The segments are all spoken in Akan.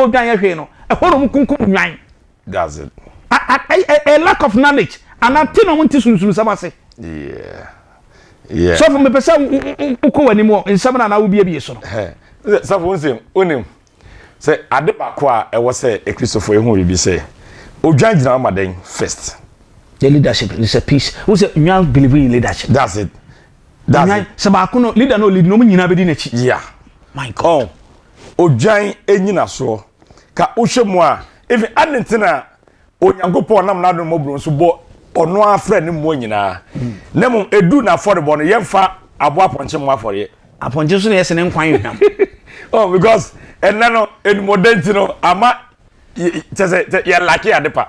for dan hwe no e ho no kunkum nwan. That's it. A lack of knowledge and until no want to sabase. Yeah. So from me pesa uko animo nsam na wo bia so no. So for nsem onim say ade bako a e wo say e Christopher ehun bibi say odwan gina amaden first. The leadership is a piece. Who say you believe in leadership? That's it. That's it. Sabako no leader no lead no nyina be di na chi. Yeah. My God. Odwan enyina so ka ohwemu a even adentina onyankopon nam na do mobro so bo ono afre ne mo nyina nemu edu na affordable no yemfa abo aponche mo afore aponche so na yese ne nkwan hwam. Oh, because enano enmodenti no ama tese ye laki adepa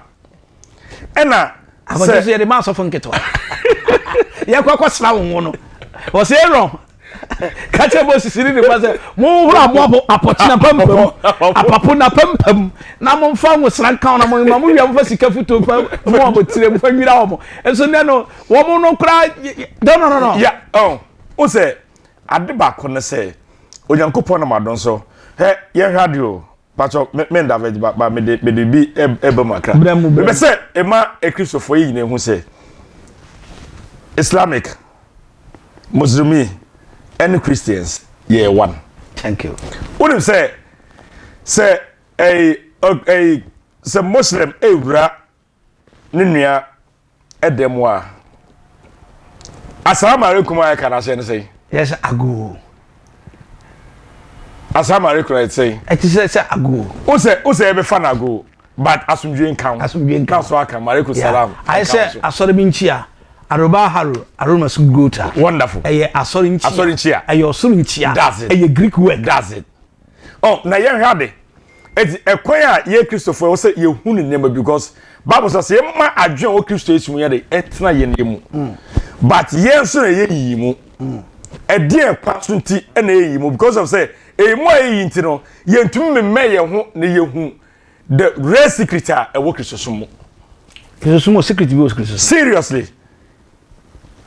ena aponche so ye de ma so fon keto ye kwa sra wo no o se wrong kache bo sisiri ni baze mo hura mo apochina pampam apapo na pampam na mo mfa wo sra kan na mo wiam fa sika futo pa mo abotire mo fa nwira wo mo enso ne no wo mo no kra no yeah o se ade ba ko ne se onyankopon na madon so he ye radio pacho me David ba me de bi eba makra be se ema Christopher yi ne hu se Islamic Muslimi and Christians, yeah, one. Thank you. What say a Muslim Ebra Ninia Edemwa. Assalamu alaikum, I can say. Yes, I go. Assalamu alaikum, I say. It is I go. Who say every fan I go, but as we drink count, so I can Mariku Salam. I say, I saw the Minchia. Aroba haru aroma sugota. Wonderful. Eye asorinchia. Eye osorinchia. That's it. Eye Greek word. That's it. Oh, na yen hade. Eti ekwan a ye Christopher wo say ye hu ne name because Bible says ye ma adwen o Christo esu ye de etna ye ne mu. But yen so na ye yi mu. Edi ekwa so nti na ye yi mu because of say e mo ye nti no ye ntumi me ye ho na ye hu the real secret a wo Christo so mu. Christo so mu secret bi wo Christo. Seriously.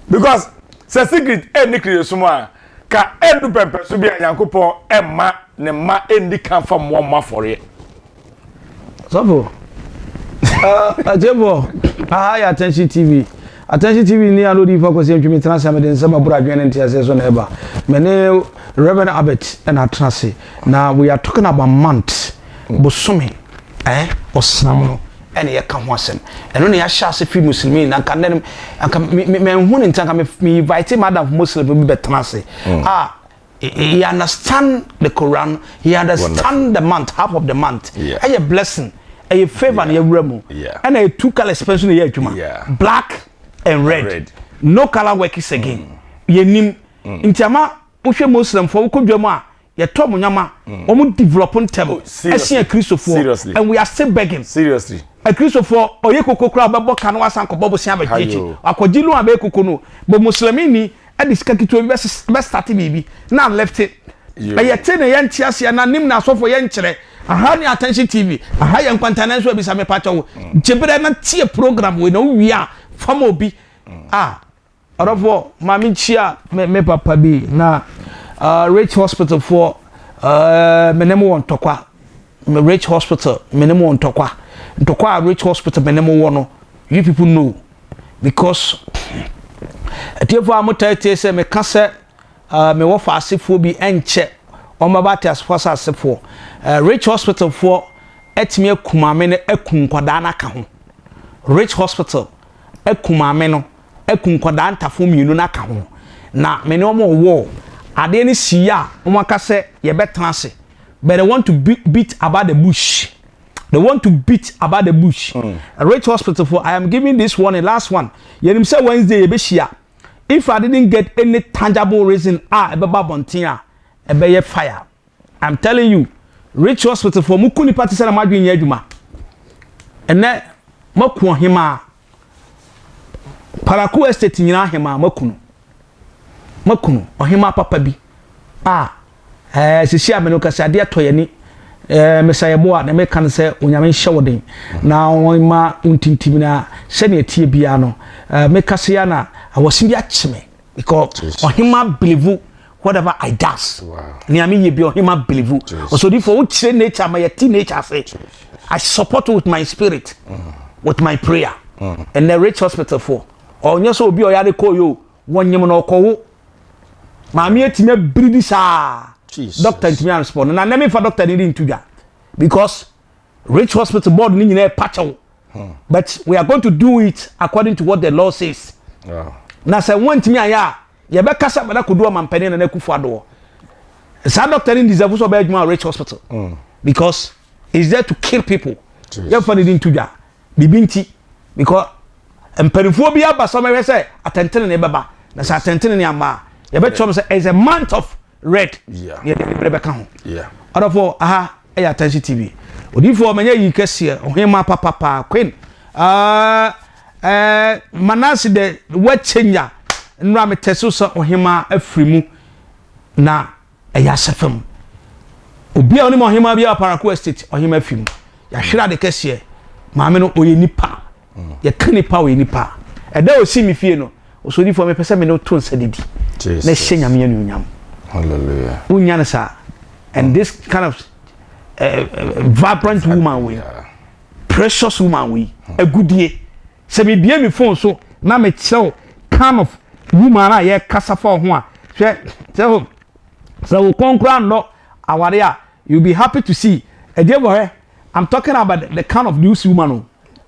Because se secret any creation ka edu pempe so bia yankopon emma ne ma endi kan fa mo ma for it. So ajebo ya attention TV. Attention TV ni alodi for kwese ntwemi transfer me den sama bura adwen ntia se so na eba. Me ne Reverend Abbott and Atrase. Now we are talking about month. Bosumi osnam ene ye ka ho asem eno ne ya sha se fi muslimi na kan dem me hu ne ntanka me invite madam muslim be betrase he understand the Quran, he understand Wonderful. The month, half of the month a blessing a favor na yewramu and a two color expression ye adwuma black and red. No color work is again yenim ntiama wohwe muslim for wokodwamu a ye tom nyama omo developing table ese Christopher and we are still begging seriously a Christopher oye kokokra bebo kan wasan ko bobo sia bejeje akogilu abe kokonu bo muslimini e diska kitu be start bibi na left it e tene ye ntiase na nim na sofo ye nkire aha ni attention TV aha ye nkwantana so bisa me pacho jebere na tie program we na wi a fama obi orofo mami chia me papa bi na Rich Hospital for menemo won tokwa Rich Hospital menemo won tokwa Rich Hospital menemo wono you people know because atiefo amotete se me kase me wo fa asefo bi enche o mabati asfo asefo Rich Hospital for etime akumame ne akun kwada na ka ho Rich Hospital akumame no akun kwada ntafo mienu na ka ho na me ne omo wo ade ni siya umaka say ye betrance but they want to beat about the bush. They want to beat about the bush. Rich Hospital for I am giving this one a last one. Yenim say Wednesday ye be shia. If I didn't get any tangible reason e be babontia e be ye fire. I'm telling you Rich Hospital for mukuni party say na madwen ye adwuma. Ene maku hima Paraku estate nyina hima makunu ohima papa bi sisi ameno kasa de atoye ni mesayebo a na me kan se onyame hyewoden na onma untintim na se ne tie bia no me kasa ya na awose bi akime because ohima believe whatever I does. Wow. Niami ye be on him believe. So therefore which nature my teenager say I support with my spirit, with my prayer. And the rich hospital for. Or nyeso obi oyare ko yo wonyem na okowo. Maami etime bridi sa. Doctor ntimi respond. Na name for doctor ni ntudwa. Because rich hospital board ni nyina patcho. But we are going to do it according to what the law says. Wow. Na say wontimi aya ye be kasa bada kodu mampane na nakufu ado. Sa doctor ni deserve so be adwuma rich hospital. Because he's there to kill people. You for the ntudwa. Bibinti because emperifo bi aba so me say atentene ne beba. Na sa atentene ne ama. Ye be chom say is a month of red. Yeah. Ye be be kan ho. Yeah. Therefore Aya Attention TV. Odifo manya yi kese ohema papa queen. Manasi de wachenya nra meteso so ohema afrimu na eya sefem. Obi a oni mo ohema bia Paraku Estate ohema afrimu. Ya hwira de kese maame no oye nipa. Ya kanipa oye nipa. Eda osi mi fie no. Osodifo me pese me no to nsadidi. Na hyenya me anunyam. Hallelujah. Unyana sa. And this kind of vibrant woman we, precious woman we, a good year. Se me bia me phone so na me tell kind of woman a ye kasa for ho a. So we conclude no aware you'll be happy to see. I'm talking about the kind of news woman.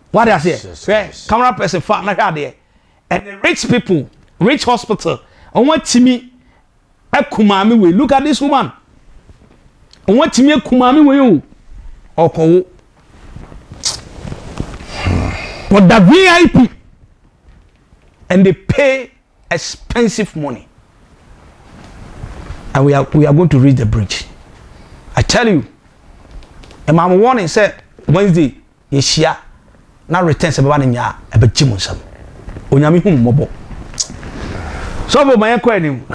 What I say? Yes. Camera person far na there. And the rich people, rich hospital. I want Timmy Ekumami we look at this woman. I want to make kumami with you. Okay. For the VIP. And they pay expensive money. And we are going to reach the bridge. I tell you. And my warning said Wednesday, Yeshia, now returns about in ya a bit jimusam. Onyami hum mobo. So my question.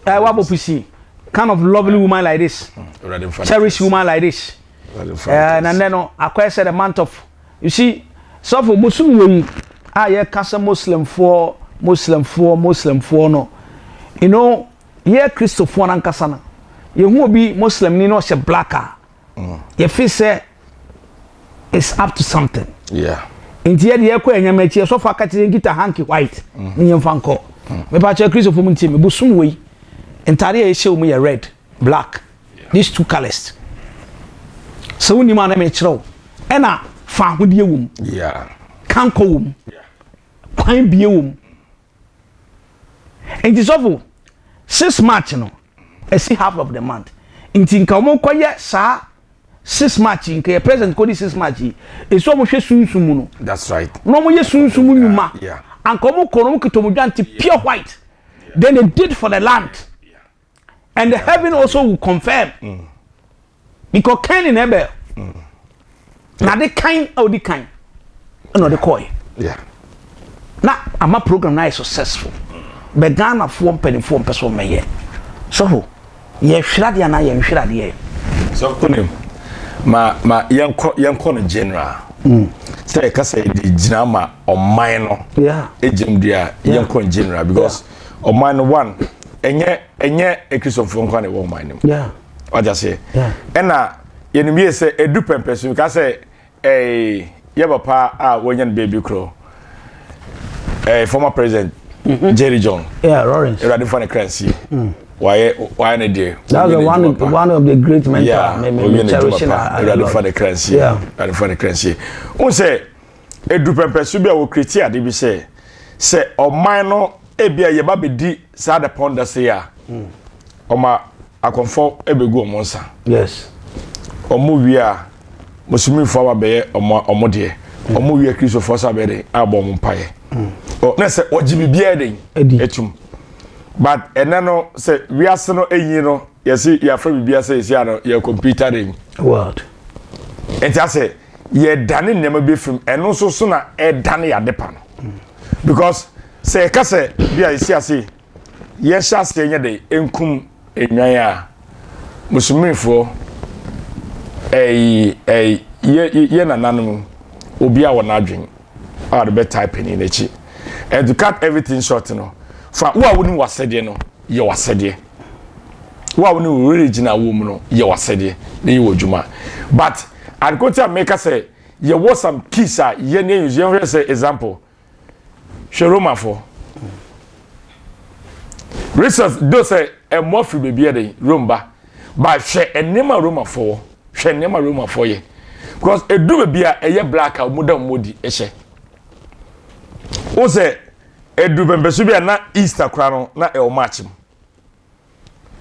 Wabopusi. Kind of lovely woman like this. Cherished woman like this. And then I said a month of, you see, so for Muslim I casa Muslim for no. You know, yeah, Christopher and Kasana. You won't be Muslim, you know, she blacker. If he say it's up to something. Yeah. In the end, you are so far catching get a hanky white. In Fanco. Me pa che Christopher Munti me busum we entare e show me a red black these two colors so woni ma na me kire e na fa hodie wum kanko wum kwan bie wum enti so 6 March no I see half of the month enti nka mo koye sa 6 March nka present ko 6 March e so mo hwe sunsumu no that's right no mo ye sunsumu nyuma and come on, pure white. Then they did for the land. And the heaven also will confirm. Because kind in Ebel. Now the kind or the kind. No, the koi. Yeah. Now I'm a program now is successful. But Ghana form person may. So ye shiradi na ye shiradi. So kunim. Ma young general. Say kasa di jinama o mine yeah ejim dia yankon general because o mine one enye ekrisofo nkwa ne wo mine yeah what just say na yenimie say edu pempesu ka say ye papa wonye baby crow former president Jerry John Lawrence era for the currency why na dey that's one of the great mentor maybe cherishing for the currency for the currency on say edu pempesu bia wo create ade bi say o man no e bia ye ba be di sa the ponder say ya o ma akonfo e be gu o nsa yes o mu wi a musumi fo ba be o de o mu wi a Christo for sa be de abo mo mpaye o na say o jibi bia den etum but enano say we are no eyin no yes ya fra bibia say yes ya no ya computer den word enti ase ye dane nema be film eno so na e dane ya depa no because say ka say bia isi ase ye sha se nya de enkum enwan a musumifo ye nananum obi a wona adwen are the better type in echi and to cut everything short no fa wo a woni wasede no ye wasede wo a woni original wo mu no ye wasede na ye wodwuma but agriculture maker say ye was some keys a ye na use ye say example Sheroma for research do say e mo fi be bia dey romba but hwe enema Roma for hwe enema Roma for ye because edu be bia eye black a modern modi ehye o say edu bembeso bia na Easter kra no na e o match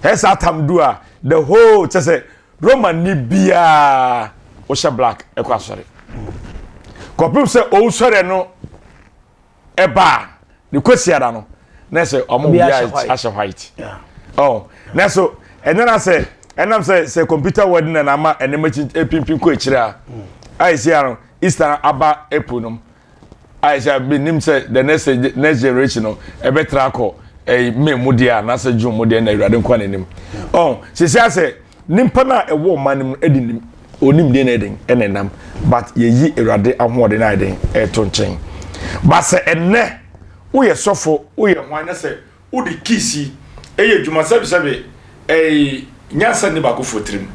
hesa tam do a the whole say Roma ni bia o she black e kwa sori kopim say o sori no eba the question no na say omo bia asha white yeah oh na so and then I say and I'm say computer wedding na ama enema pimpin ko ekira I say Easter aba epunum I say benim say the next generation no e betra ko me mudia na say June mudia na irade nkwa nanim oh say nimpa na e wo manim edinim onim de na eden enenam but ye yi irade ahode na eden e to nchen but say enne wo ye sofo wo ye hwan na say wo di kisi eye dwuma sabi nyasa ni ba ko fotrim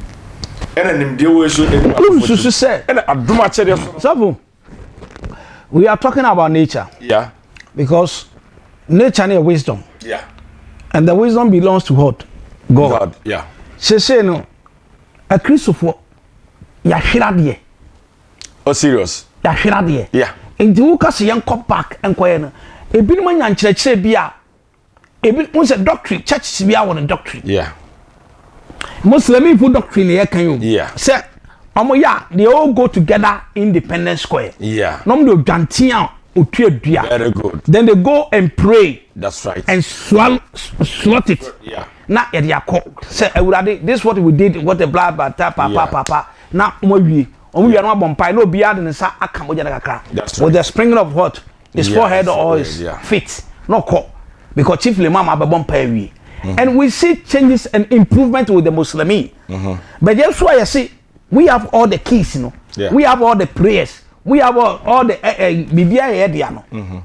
ena nim de wo so so say ena aduma chede so we are talking about nature yeah because nature is wisdom yeah and the wisdom belongs to God yeah say no a Christopher ya hwirade oh serious ya hwirade yeah enti wo ka se yankop back enkoye no ebinum anya nkyerɛkyerɛ bia ebi won say doctrine church bia won doctrine yeah Muslim people doctrine ye kan you yeah say omo ya they all go together Independence Square yeah no mo dwanten a otuadua very good then they go and pray that's right and slot it yeah na ye dia call say awurade this what we did what the blah blah papa na mo wie omo wie no abompai na obi ade ne sa aka mo jana kakra with the springing of what his forehead or his feet no call because chiefly mama be bompai wie and we see changes and improvement with the Muslimin but just why you see we have all the keys, you know. Yeah. We have all the prayers. We have all the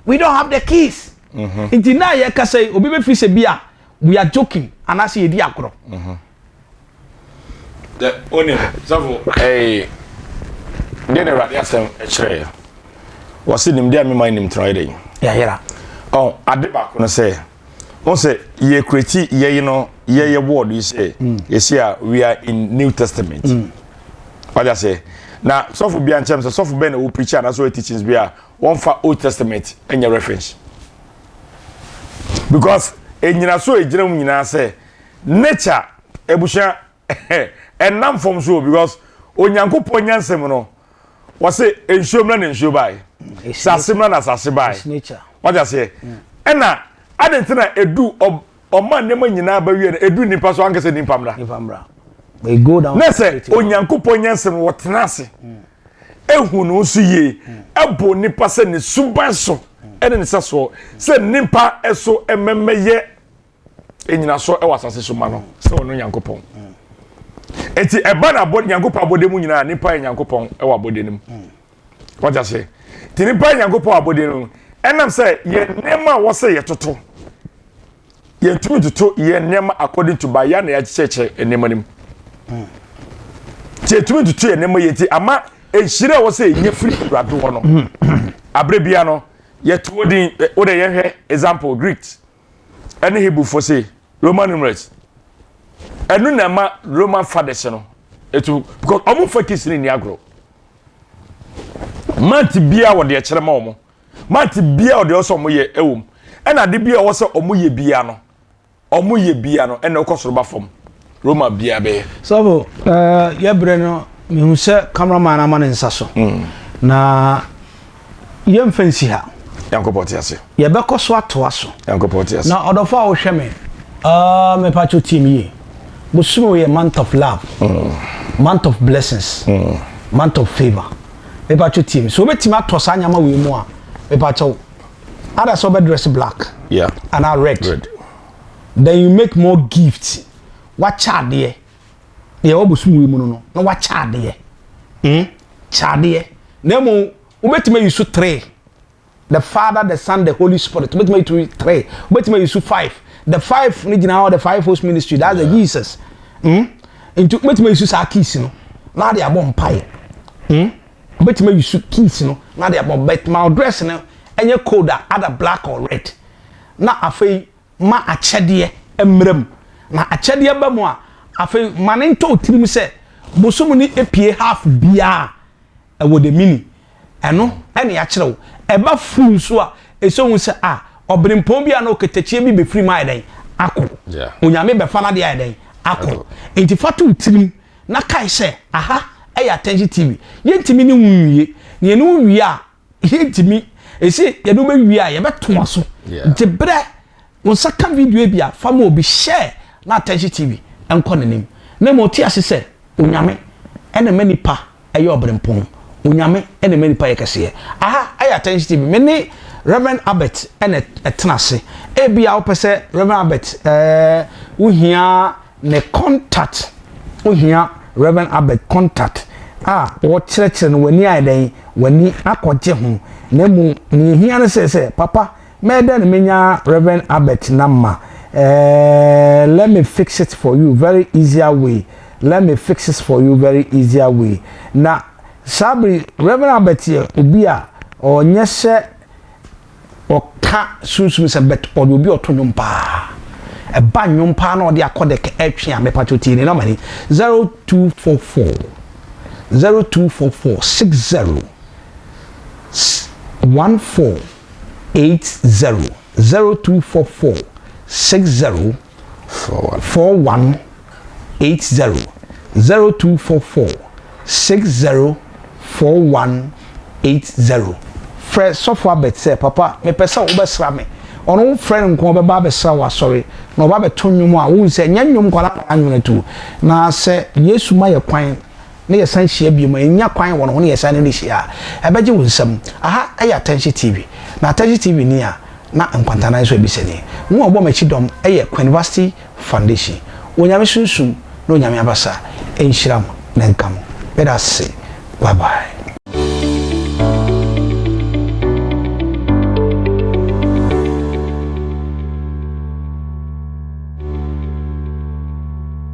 we don't have the keys. In Tina, you can say, Obi Fish Bia, we are joking, and I see a diacro. The only a dinner radiation a chair was in him, dear me, mind him trading. Yeah. Oh, I did back when I say, ye critique, ye know, ye word, you say, yes, yeah, we are in New Testament. What I say now, so for being terms, so for being a preacher and as well teachings be a one for Old Testament in your reference. Because in your so a general say nature ebusha and nam from so because onyanko ponyan semono was say enshomra and enshobai sasimra na sasibai nature. What I say ena adentina edu o man nema nyina ba wie edu nipa so ankese nipa we go down nese onyankopon yansem wotenase ehu no so ye ebo nipa se ne suban so ene ne so se nipa eso ememeye enyina so e wasase so ma no se wono nyankopon enti eba na bod nyankopon abode mu nyina nipa nyankopon e wabode nim what I say ti nipa nyankopon abode no enam se ye nema wo se ye toto ye tumi toto ye nema according to baya na ya cheche enema nim Tumi to two and yeti ama enhire wo say nye free rado ho no abrebia no yet wodi wo de ye example Greek any Hebrew for say Roman numerals enu na ma Roman fathers no etu because omo focus ni agro manti bia wo de kire ma omo manti bia wo de oso omo ye ewom ena de bia wo say omo ye bia no ena okosoro ba fom Roma bia be so ye breno me hu se cameraman amane nsaso na ye mfansi ha yankopoti ase ye be koso ato aso yankopoti ase na odofo a wo hwe me me pacho team ye musumo ye month of love month of blessings month of favor me pacho team so betima ato sa nyama we mu a me pacho other so be dress black and I red then you make more gifts. What chade ye obusumu mu no na wa chade ye chade ye na mo ubetime yusu 3 the Father, the Son, the Holy Spirit. But me to 3. But me use 5. The 5 original, the 5 host ministry. That's the Jesus. Into but me use keys, you know. Now they are bomb pie. But me use keys, you know. Now they are bomb. But my dress, you know, and your code either black or red. Now I feel ma a chedie emrem. Na a chedie ba mo a afei mane nto tirim se bosom ni epie half bia e wo de mini eno ene ya kire wo e ba fu so a eso hu se a obrempon bia na oketachie bi be free my den akọ onyame be fa na de den akọ enti fatu tirim na kai se aha e ya attention tv yentimi ni nwuye ne ne nwuye a yentimi esi ye do be wie a ye beto aso nti bre won saka video bia fa ma obi share na attention tv enko nenim na mo ti ase se onyame ene manipa eye obrempon onyame ene manipa ye kese aha eye attention tv me ne Reverend Albert ene etenase e bia wo pese Reverend Albert wo hia ne contact wo hia Reverend Albert contact wo kire no wani aiden wani akoje ho na mu ni hia ne se papa me den menya Reverend Albert number let me fix it for you very easier way. Let me fix it for you very easier way. Na sabri Reverend Albert here obi a onyese oka sunsun se bet obi otonwom pa e ba nwom pa na odi akode ke atwe a mepacho ti ni no mani 0244 60 1480 0244 60 4180 0244 60 4180 fresh software bet say papa me pesa wo besra me ono friend nko be ba besra wa sorry na oba beto nwum a wo nse nya nwum kwala anwune tu na se Yesu ma ye kwan na ye san hia bi ma nya kwan wo no ye san ne hia ebeje wo nsam aha ayi attention tv na attention tv ni a na nkwantana so ebiseni wo obo machi dom eye University Foundation onyame sunsun na onyame abasa enhyiram na nkam beda se bye bye.